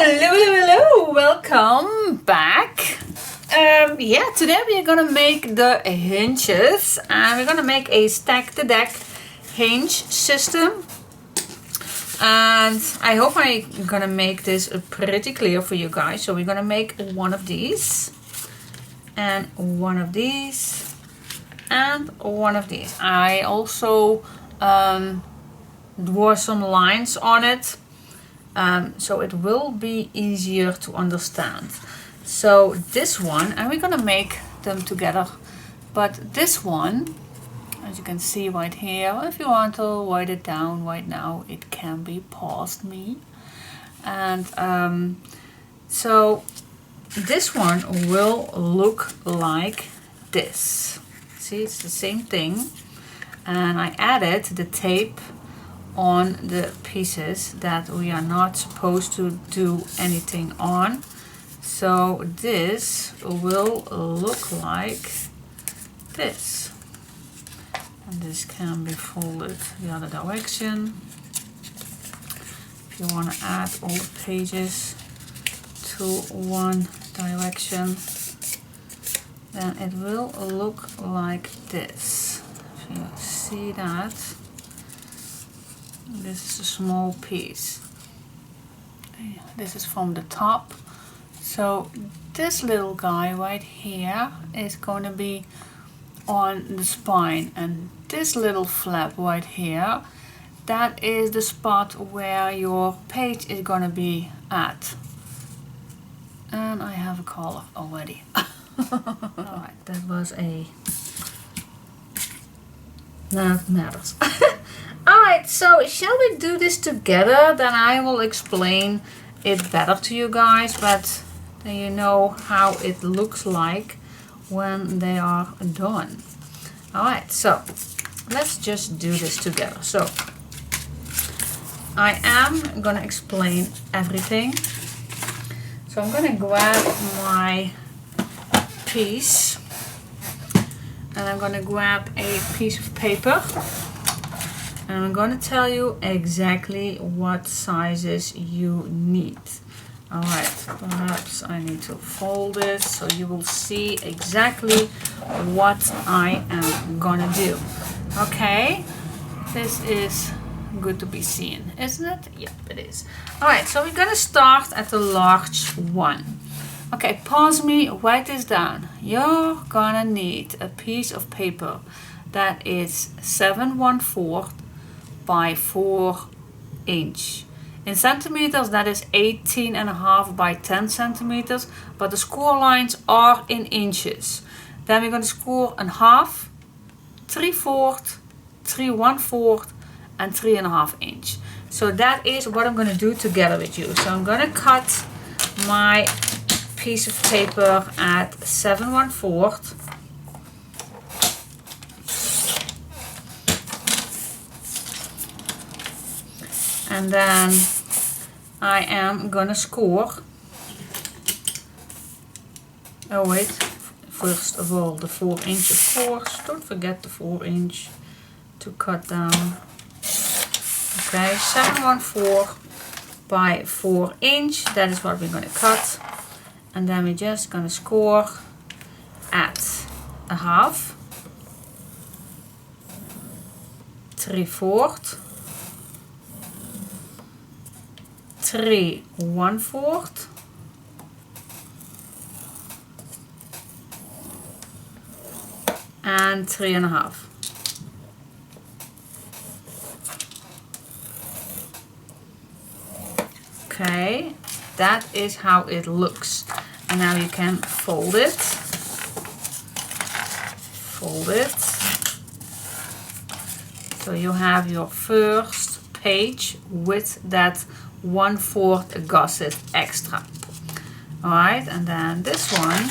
Hello, welcome back. Yeah, today we are gonna make the hinges, and we're gonna make a stack the deck hinge system. And I hope I'm gonna make this pretty clear for you guys. So we're gonna make one of these, and one of these, and one of these. I also draw some lines on it. So it will be easier to understand. So this one, and we're gonna make them together, but this one, as you can see right here, if you want to write it down right now, it can be paused me. And so this one will look like this. See, it's the same thing, and I added the tape on the pieces that we are not supposed to do anything on. So this will look like this, and this can be folded the other direction. If you want to add all the pages to one direction, then it will look like this. If you see that, this is a small piece. This is from the top. So this little guy right here is going to be on the spine, and this little flap right here, that is the spot where your page is going to be at. And I have a color already. Alright, that was a... That matters. Alright, so shall we do this together? Then I will explain it better to you guys, but then you know how it looks like when they are done. Alright, so let's just do this together. So I am gonna explain everything. So I'm gonna grab my piece, and I'm gonna grab a piece of paper, and I'm gonna tell you exactly what sizes you need. Alright, perhaps I need to fold this so you will see exactly what I am gonna do. Okay, this is good to be seen, isn't it? Yep, it is. Alright, so we're gonna start at the large one. Okay, pause me, write this down. You're gonna need a piece of paper that is 7/1/4 by 4 inch. In centimeters, that is 18.5 by 10 centimeters, but the score lines are in inches. Then we're going to score a half, 3/4, 3/1/4, and 3.5 inch. So that is what I'm going to do together with you. So I'm going to cut my piece of paper at 7/1/4. And then I am gonna score Oh wait, first of all the 4" of course, don't forget the 4" to cut down. Okay, 7/1/4 by 4", that is what we're going to cut. And then we're just going to score at a half, 3/4, 3/1/4, and 3.5. Okay, that is how it looks. And now you can fold it. Fold it. So you have your first page with that 1/4 gusset extra. Alright, and then this one,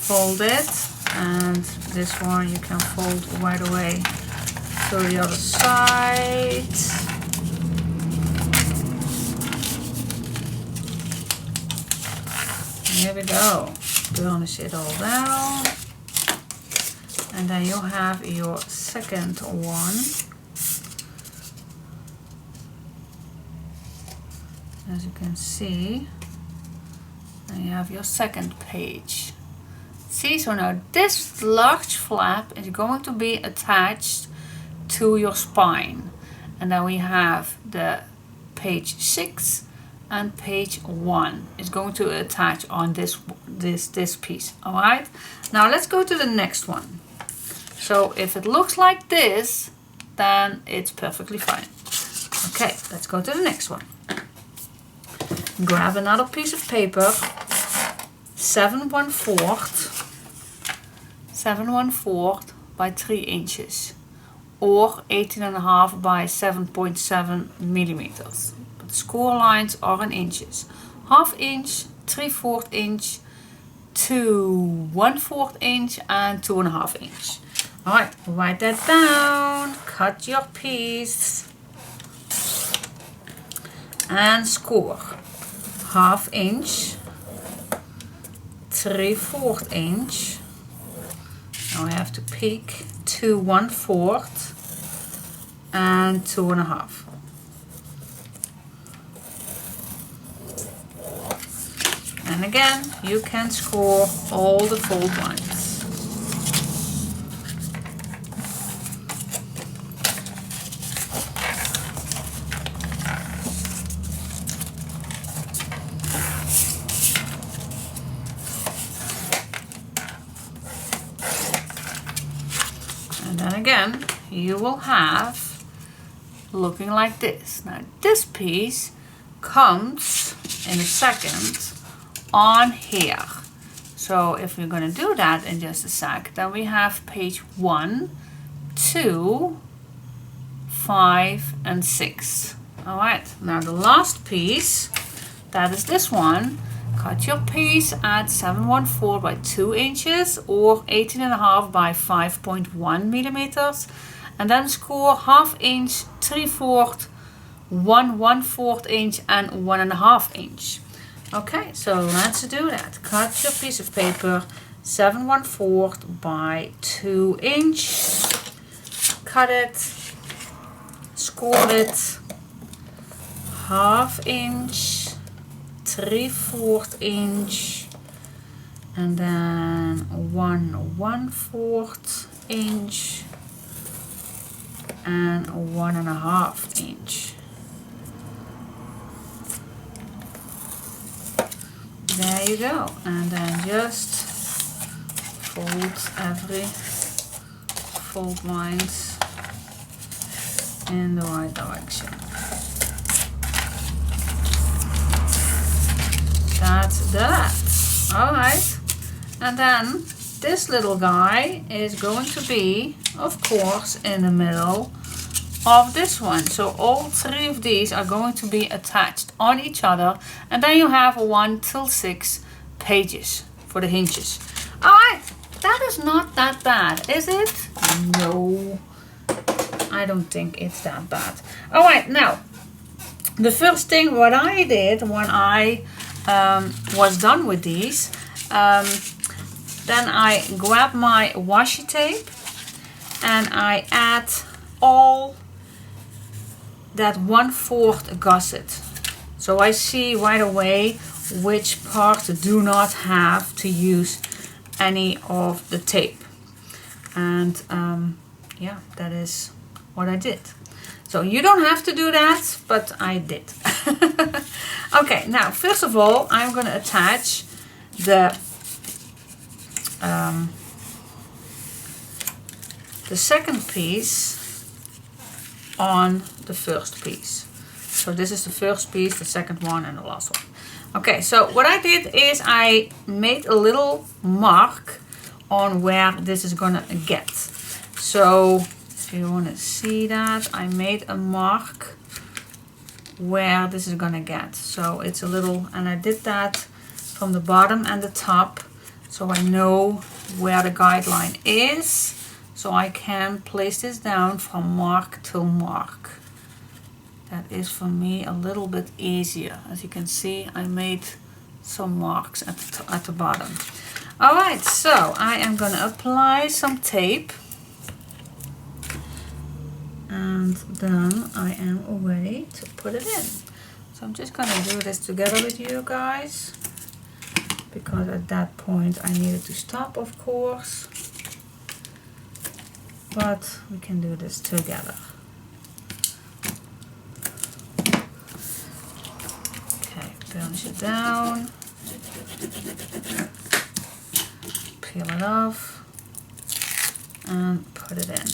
fold it, and this one you can fold right away to the other side. Here we go. Burnish it all down. And then you have your second one. As you can see. And you have your second page. See, so now this large flap is going to be attached to your spine. And then we have the page 6 and page 1 is going to attach on this piece. Alright, now let's go to the next one. So if it looks like this, then it's perfectly fine. Okay, let's go to the next one. Grab another piece of paper, 7/1/4 by 3" or 18.5 by 7.7 millimeters. But the score lines are in inches. 1/2 inch, 3/4 inch, 2 1/4 and 2.5 inch. Alright, write that down, cut your piece and score. 1/2 inch, 3/4 inch. Now I have to peek 2 1/4 and 2.5. And again, you can score all the fold lines. And then again, you will have looking like this. Now this piece comes in a second on here. So if we're going to do that in just a sec, then we have page 1, 2, 5 and 6. Alright, now the last piece, that is this one. Cut your piece at 7/1/4 by 2" or 18.5 by 5.1 millimeters, and then score 1/2 inch, 3/4, 1 1/4 inch and 1.5 inch. Okay, so let's do that. Cut your piece of paper 7/1/4 by 2". Cut it, score it, 1/2 inch, 3/4 inch, and then 1 1/4 inch and 1.5 inch. There you go, and then just fold every fold lines in the right direction. That's that. Alright, and then this little guy is going to be, of course, in the middle of this one. So all 3 of these are going to be attached on each other, and then you have 1 till 6 pages for the hinges. Alright, that is not that bad, is it? No, I don't think it's that bad. Alright, now the first thing what I did when I was done with these, then I grab my washi tape and I add all that 1/4 gusset. So I see right away which parts do not have to use any of the tape. And yeah, that is what I did. So you don't have to do that, but I did. Okay, now first of all, I'm going to attach the second piece on the first piece. So this is the first piece, the second one, and the last one. Okay, so what I did is I made a little mark on where this is gonna get. So if you want to see that, I made a mark where this is gonna get. So it's a little, and I did that from the bottom and the top, so I know where the guideline is, so I can place this down from mark to mark. That is for me a little bit easier. As you can see, I made some marks at the bottom. Alright, so I am going to apply some tape. And then I am ready to put it in. So I'm just going to do this together with you guys, because at that point I needed to stop, of course. But we can do this together. Burnish it down, peel it off, and put it in.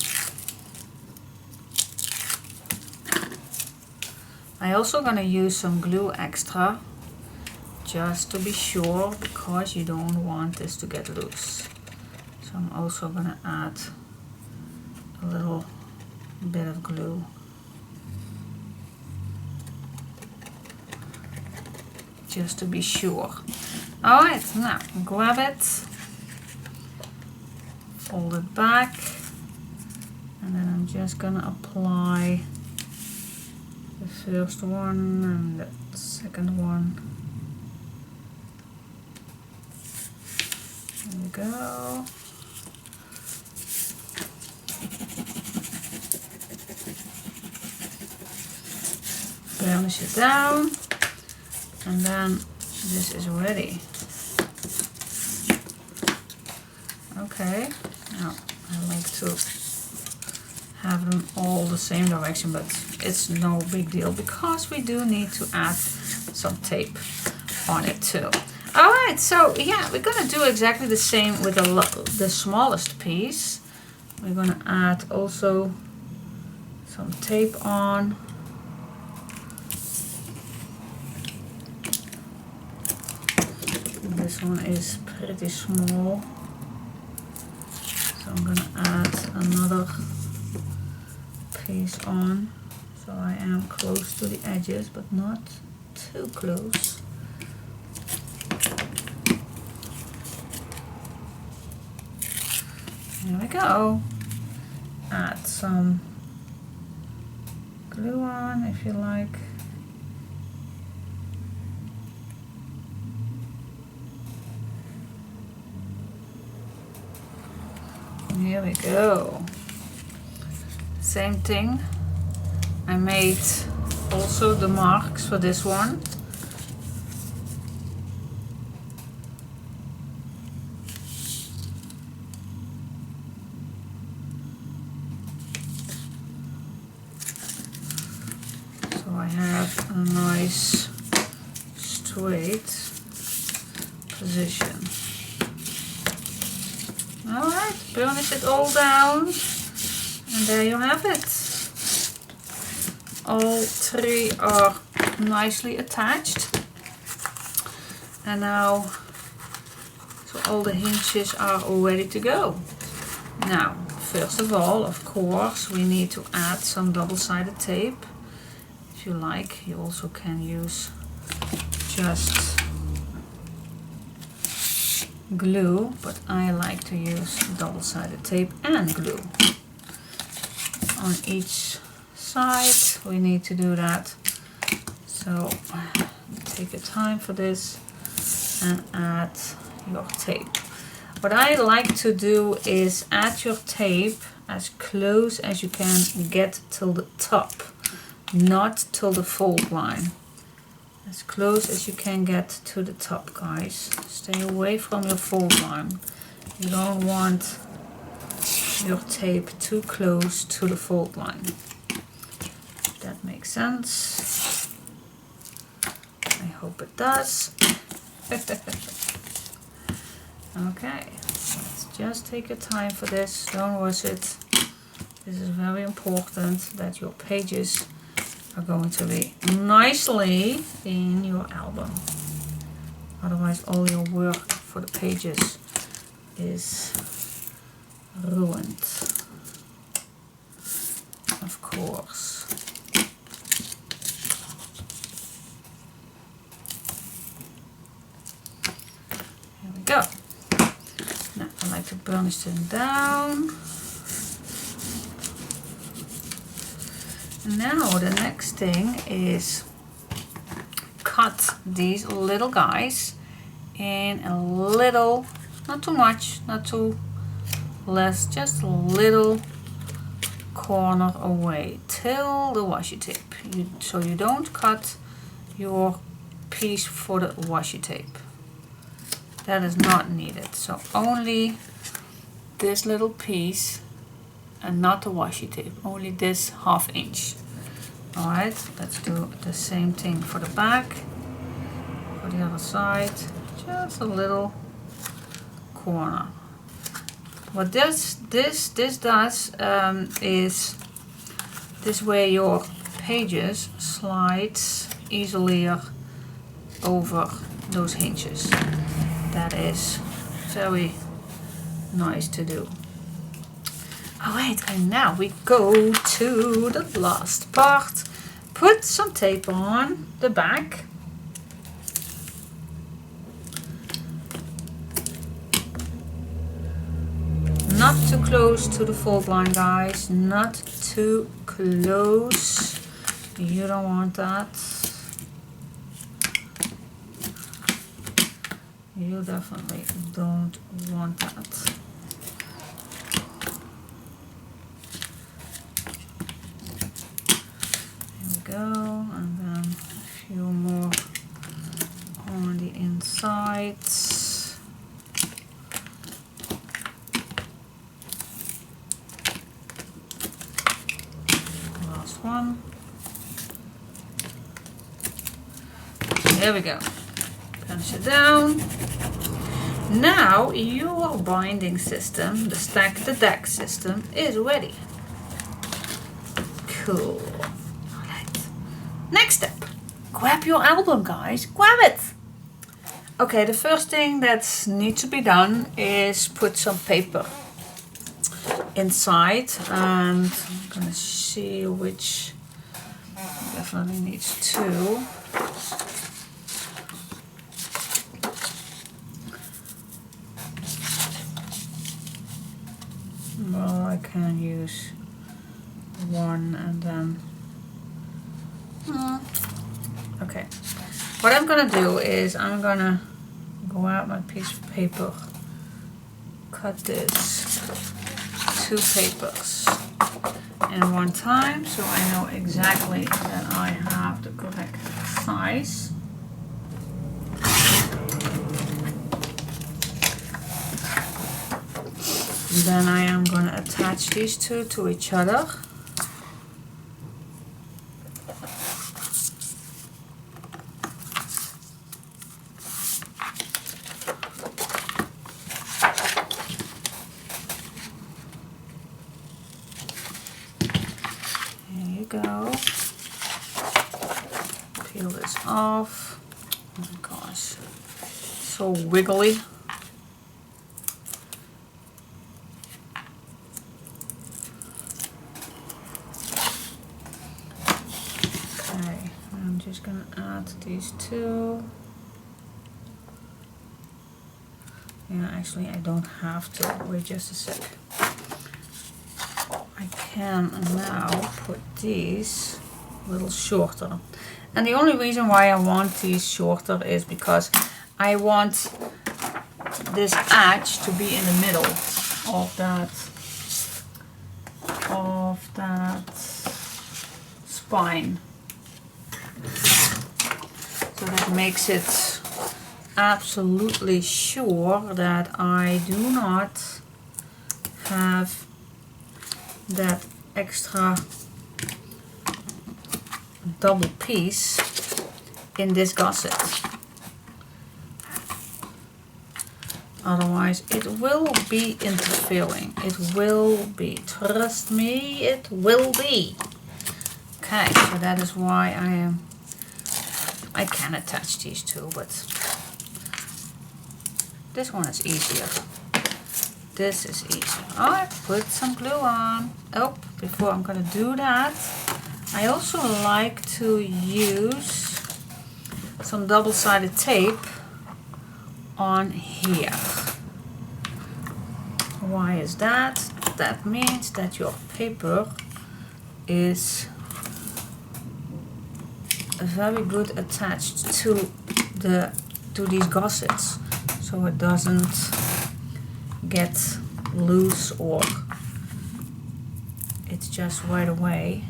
I'm also going to use some glue extra, just to be sure, because you don't want this to get loose. So I'm also going to add a little bit of glue. Just to be sure. Alright, now grab it, fold it back, and then I'm just gonna apply the first one and the second one. There we go. Burnish it down. And then this is ready. Okay, now I like to have them all the same direction, but it's no big deal because we do need to add some tape on it too. Alright, so yeah, we're gonna do exactly the same with the smallest piece. We're gonna add also some tape on. This one is pretty small, so I'm going to add another piece on, so I am close to the edges but not too close. There we go. Add some glue on if you like. Here we go. Same thing. I made also the marks for this one. So I have a nice straight position. Alright, burnish it all down, and there you have it. All three are nicely attached. And now, so all the hinges are all ready to go. Now, first of all, of course, we need to add some double-sided tape. If you like, you also can use just glue, but I like to use double-sided tape and glue. On each side we need to do that. So take your time for this and add your tape. What I like to do is add your tape as close as you can get till the top, not till the fold line. As close as you can get to the top, guys. Stay away from your fold line. You don't want your tape too close to the fold line. That makes sense. I hope it does. Okay, let's just take your time for this. Don't rush it. This is very important that your pages are going to be nicely in your album. Otherwise all your work for the pages is ruined. Of course. Here we go. Now I like to burnish them down. Now the next thing is cut these little guys in a little, not too much, not too less, just a little corner away till the washi tape. So you don't cut your piece for the washi tape. That is not needed. So only this little piece and not the washi tape, only this 1/2 inch. Alright, let's do the same thing for the back, for the other side, just a little corner. What this does is this way your pages slides easily over those hinges. That is very nice to do. Alright, and now we go to the last part. Put some tape on the back. Not too close to the fold line, guys. Not too close. You don't want that. You definitely don't want that. Go, and then a few more on the insides. Last one. There we go. Punch it down. Now your binding system, the stack the deck system, is ready. Cool. Next step, grab your album, guys, grab it. Okay, the first thing that needs to be done is put some paper inside, and I'm gonna see which definitely needs 2. Well, I can use 1 and then okay, what I'm gonna do is I'm gonna grab my piece of paper, cut this 2 papers in one time so I know exactly that I have the correct size. Then I am gonna attach these 2 to each other. Go. Peel this off. Oh my gosh, so wiggly. Okay, I'm just gonna add these 2. Yeah, actually I don't have to. Wait just a sec. I can now put these a little shorter. And the only reason why I want these shorter is because I want this edge to be in the middle of that spine. So that makes it absolutely sure that I do not have that extra double piece in this gusset. Otherwise it will be interfering. It will be. Trust me, it will be. Okay, so that is why I can attach these two, but this one is easier. This is easier. I put some glue on. Oh, before I'm gonna do that, I also like to use some double-sided tape on here. Why is that? That means that your paper is very good attached to these gussets, so it doesn't get loose or it's just right away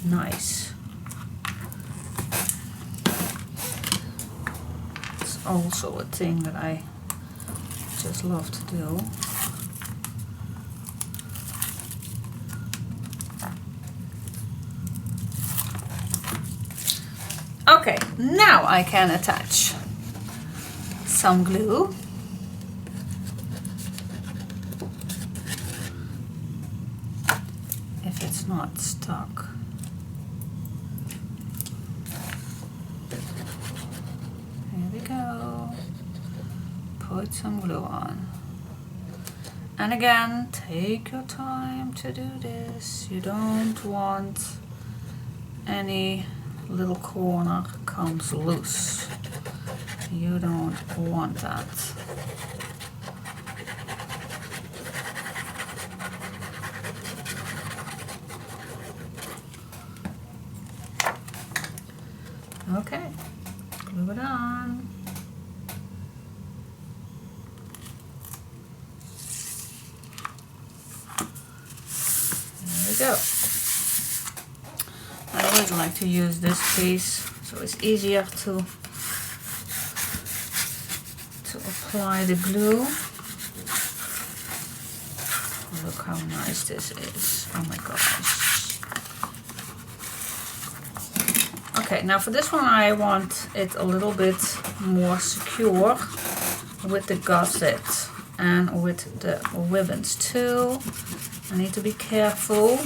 nice. It's also a thing that I just love to do. Okay, now I can attach some glue. If it's not stuck. Here we go. Put some glue on. And again, take your time to do this. You don't want any little corner comes loose. You don't want that. Okay, glue it on. There we go. I always like to use this piece, so it's easier to apply the glue. Look how nice this is. Oh my gosh. Okay, now for this one I want it a little bit more secure with the gusset and with the ribbons too. I need to be careful.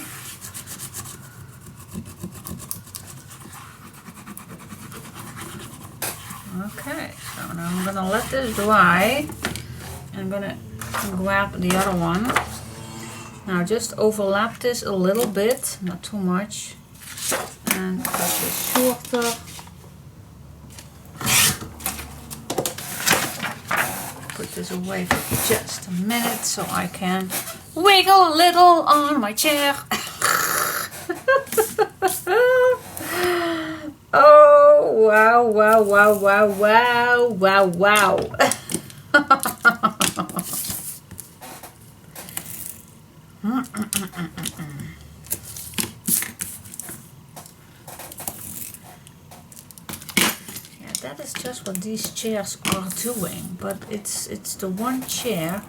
Okay, so now I'm gonna let this dry. I'm gonna grab the other one. Now just overlap this a little bit, not too much. And cut this shorter. Put this away for just a minute so I can wiggle a little on my chair. Oh, wow, wow, wow, wow, wow, wow, wow. That is just what these chairs are doing, but it's the one chair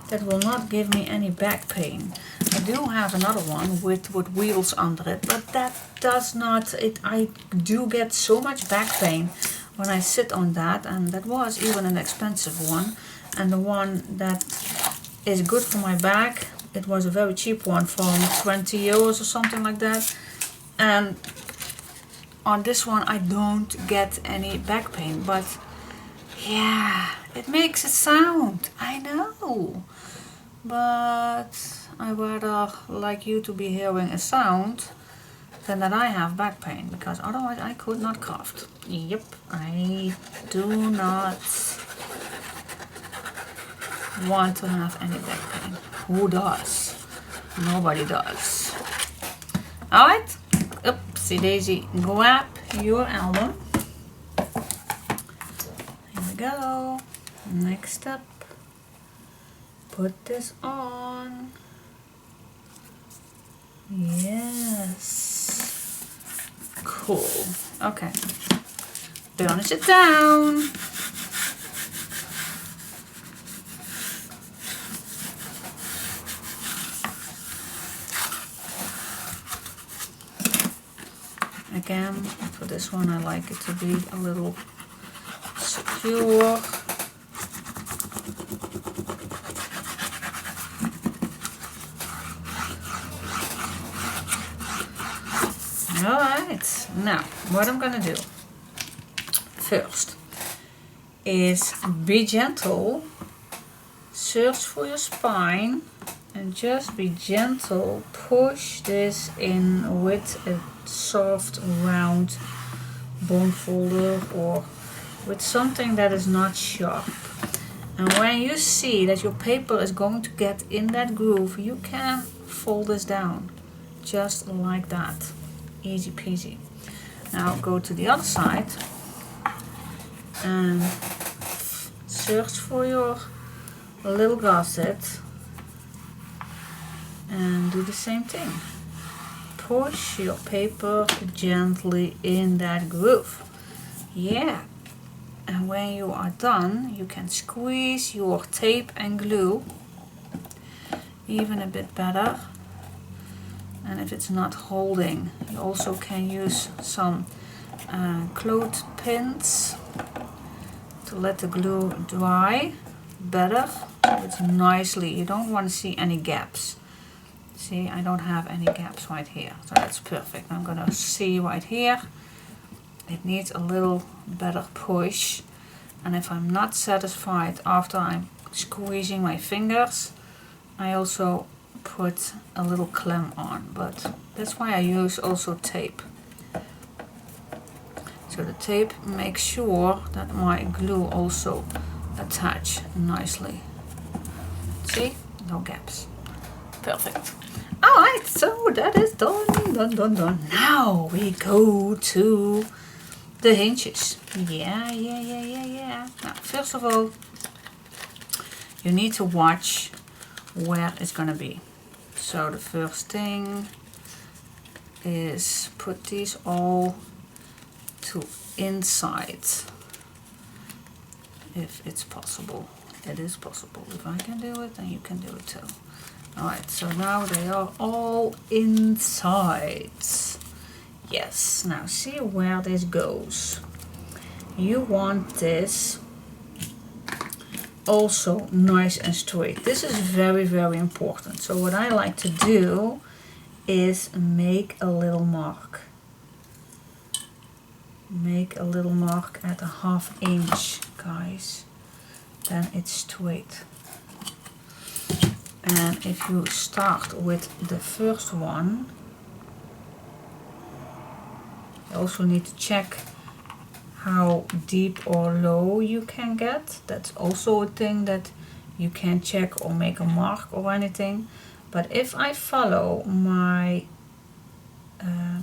that will not give me any back pain. I do have another one with wheels under it, but that does not, I do get so much back pain when I sit on that, and that was even an expensive one. And the one that is good for my back, it was a very cheap one from 20 euros or something like that. And on this one I don't get any back pain, but yeah, it makes a sound, I know, but I rather like you to be hearing a sound than that I have back pain, because otherwise I could not craft. Yep, I do not want to have any back pain. Who does? Nobody does. Alright, oopsie daisy, grab your album. Here we go. Next step. Put this on. Yes. Cool. Okay. Burnish it down. Again, for this one I like it to be a little secure. Alright, now what I'm gonna do first is be gentle, search for your spine, and just be gentle, push this in with a soft round bone folder or with something that is not sharp. And when you see that your paper is going to get in that groove, you can fold this down just like that. Easy peasy. Now go to the other side and search for your little gusset and do the same thing. Push your paper gently in that groove. Yeah. And when you are done, you can squeeze your tape and glue even a bit better. And if it's not holding, you also can use some cloth pins to let the glue dry better. It's nicely, you don't want to see any gaps. See, I don't have any gaps right here, so that's perfect. I'm gonna see right here, it needs a little better push. And if I'm not satisfied after I'm squeezing my fingers, I also put a little clamp on, but that's why I use also tape. So the tape makes sure that my glue also attach nicely. See, no gaps. Perfect. Alright, so that is done. Now we go to the hinges. Yeah. Now, first of all, you need to watch where it's gonna be. So the first thing is put these all to inside, if it's possible. It is possible. If I can do it, then you can do it too. Alright, so now they are all inside. Yes, now see where this goes. You want this also nice and straight. This is very, very important. So what I like to do is make a little mark. Make a little mark at a 1/2 inch, guys. Then it's straight. And if you start with the first one, you also need to check how deep or low you can get. That's also a thing that you can check or make a mark or anything. But if I follow my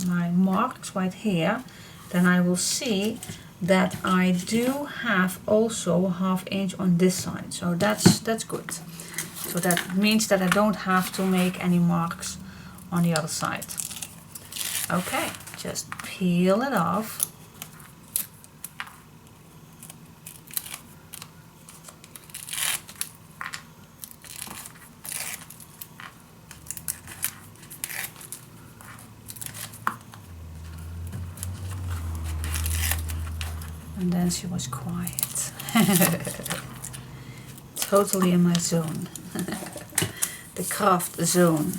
my marks right here, then I will see that I do have also a 1/2 inch on this side. So that's good. So that means that I don't have to make any marks on the other side. Okay, just peel it off. And then she was quiet. Totally in my zone. The craft zone.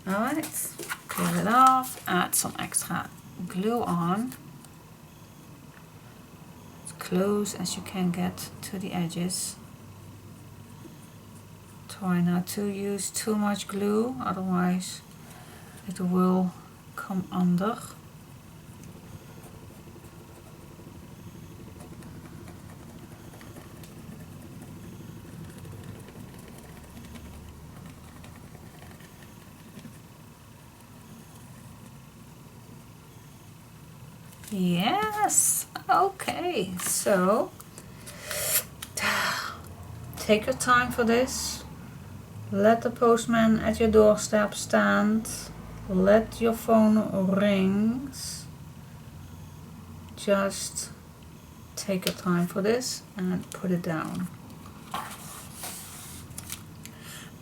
Alright, peel it off, add some extra glue on. As close as you can get to the edges. Try not to use too much glue, otherwise it will come under. Yes. Okay, so take your time for this. Let the postman at your doorstep stand. Let your phone ring. Just take your time for this and put it down.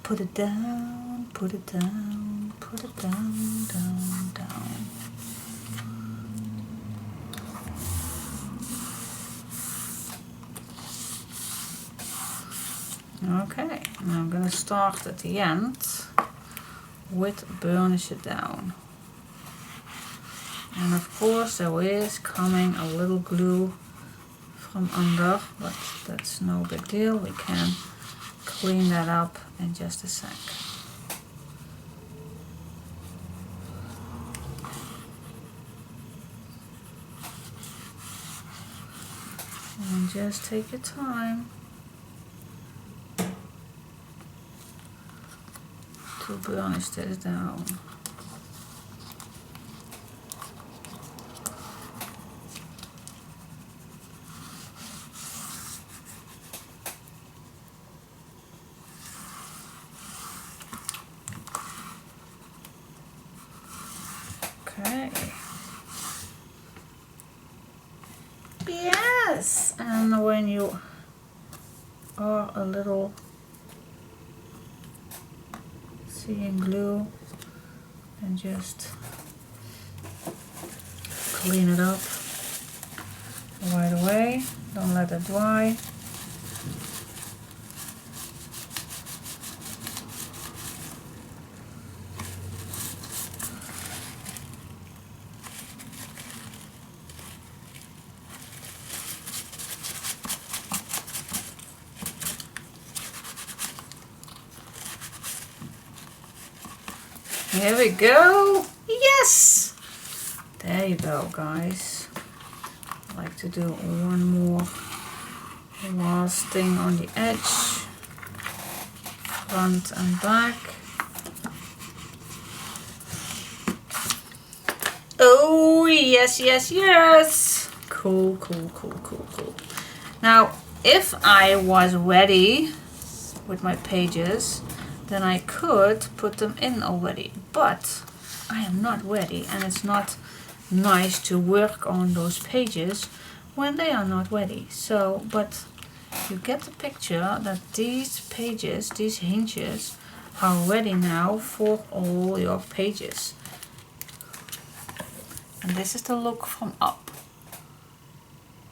Put it down, put it down, put it down, down, down. Okay, now I'm gonna start at the end with burnish it down. And of course there is coming a little glue from under, but that's no big deal. We can clean that up in just a sec. And just take your time to burnish this down. Okay. Yes, and when you are a little seeing glue, and just clean it up right away. Don't let it dry. Here we go. Yes! There you go, guys. I like to do one more last thing on the edge. Front and back. Oh, yes, yes, yes. Cool, cool, cool, cool, cool. Now, if I was ready with my pages, then I could put them in already, but I am not ready, and it's not nice to work on those pages when they are not ready. So, but you get the picture that these pages, these hinges, are ready now for all your pages. And this is the look from up.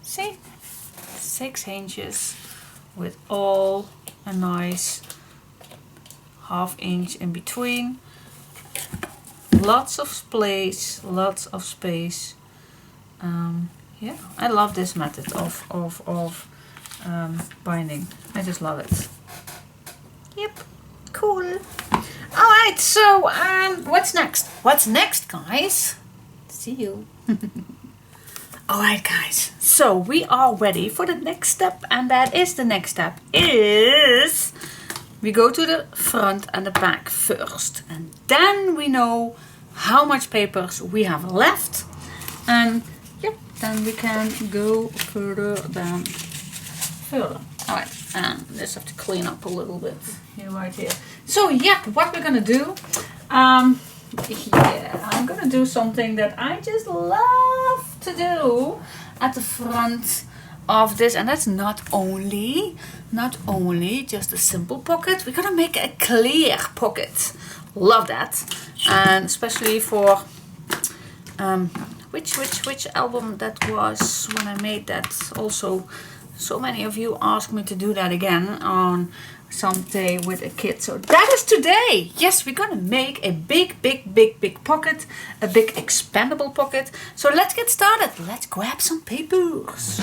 See? 6 hinges with all a nice ½ inch in between. Lots of space, lots of space. Yeah, I love this method of binding. I just love it. Yep, cool. Alright, so what's next? What's next, guys? See you. Alright, guys, so we are ready for the next step, and that is the next step is we go to the front and the back first, and then we know how much papers we have left, and yep, then we can go further than further. Alright, and just have to clean up a little bit here, right here. So yep, what we're gonna do, yeah, I'm gonna do something that I just love to do at the front of this, and that's not only just a simple pocket. We're gonna make a clear pocket. Love that. And especially for which album that was when I made that. Also, so many of you asked me to do that again on some day with a kid, so that is today. Yes, we're gonna make a big pocket, a big expandable pocket. So let's get started. Let's grab some papers.